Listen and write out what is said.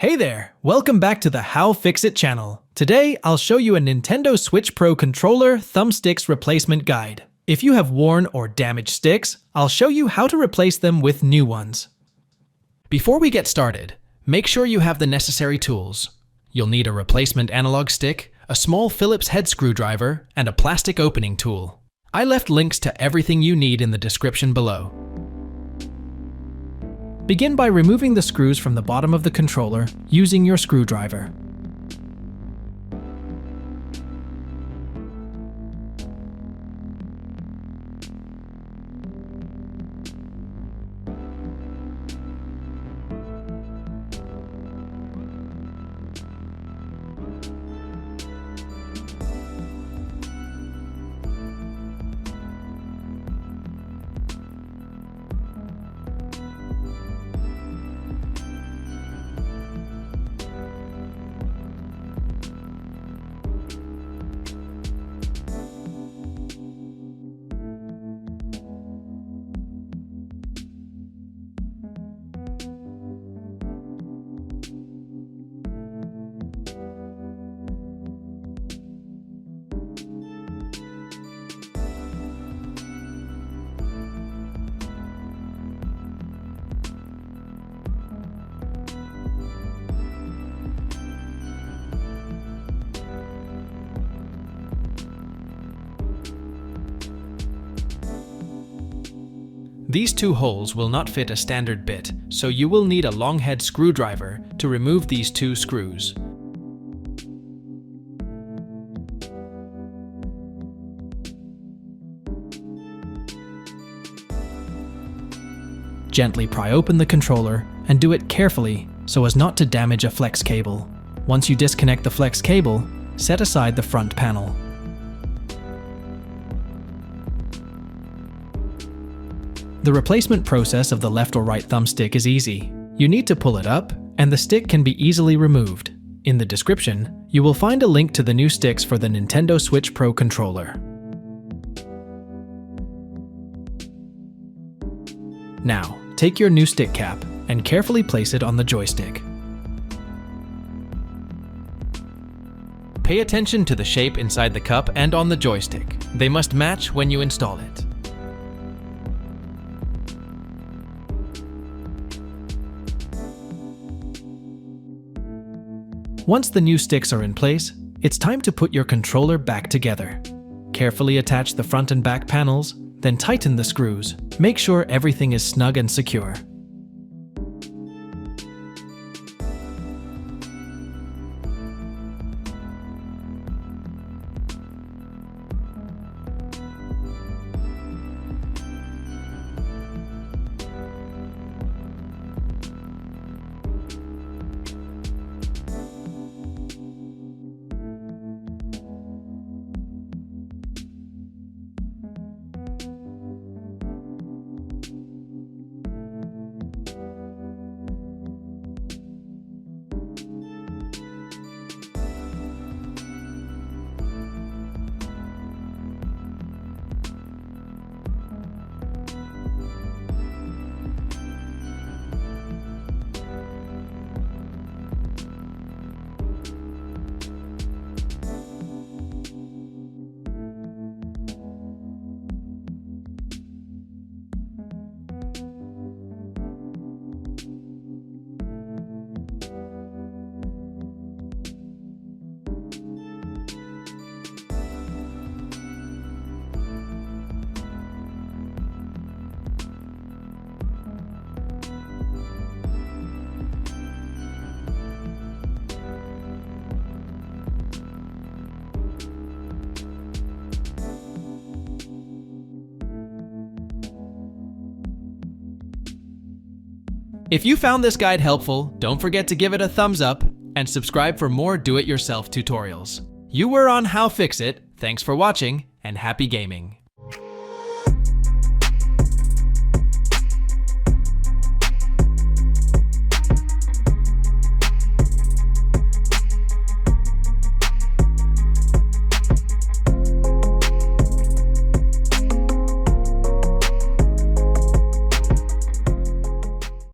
Hey there! Welcome back to the How-FixIT channel. Today, I'll show you a Nintendo Switch Pro controller thumbsticks replacement guide. If you have worn or damaged sticks, I'll show you how to replace them with new ones. Before we get started, make sure you have the necessary tools. You'll need a replacement analog stick, a small Phillips head screwdriver, and a plastic opening tool. I left links to everything you need in the description below. Begin by removing the screws from the bottom of the controller using your screwdriver. These two holes will not fit a standard bit, so you will need a long head screwdriver to remove these two screws. Gently pry open the controller and do it carefully so as not to damage a flex cable. Once you disconnect the flex cable, set aside the front panel. The replacement process of the left or right thumbstick is easy. You need to pull it up, and the stick can be easily removed. In the description, you will find a link to the new sticks for the Nintendo Switch Pro controller. Now, take your new stick cap and carefully place it on the joystick. Pay attention to the shape inside the cup and on the joystick. They must match when you install it. Once the new sticks are in place, it's time to put your controller back together. Carefully attach the front and back panels, then tighten the screws. Make sure everything is snug and secure. If you found this guide helpful, don't forget to give it a thumbs up and subscribe for more do-it-yourself tutorials. You were on How-FixIT, thanks for watching, and happy gaming.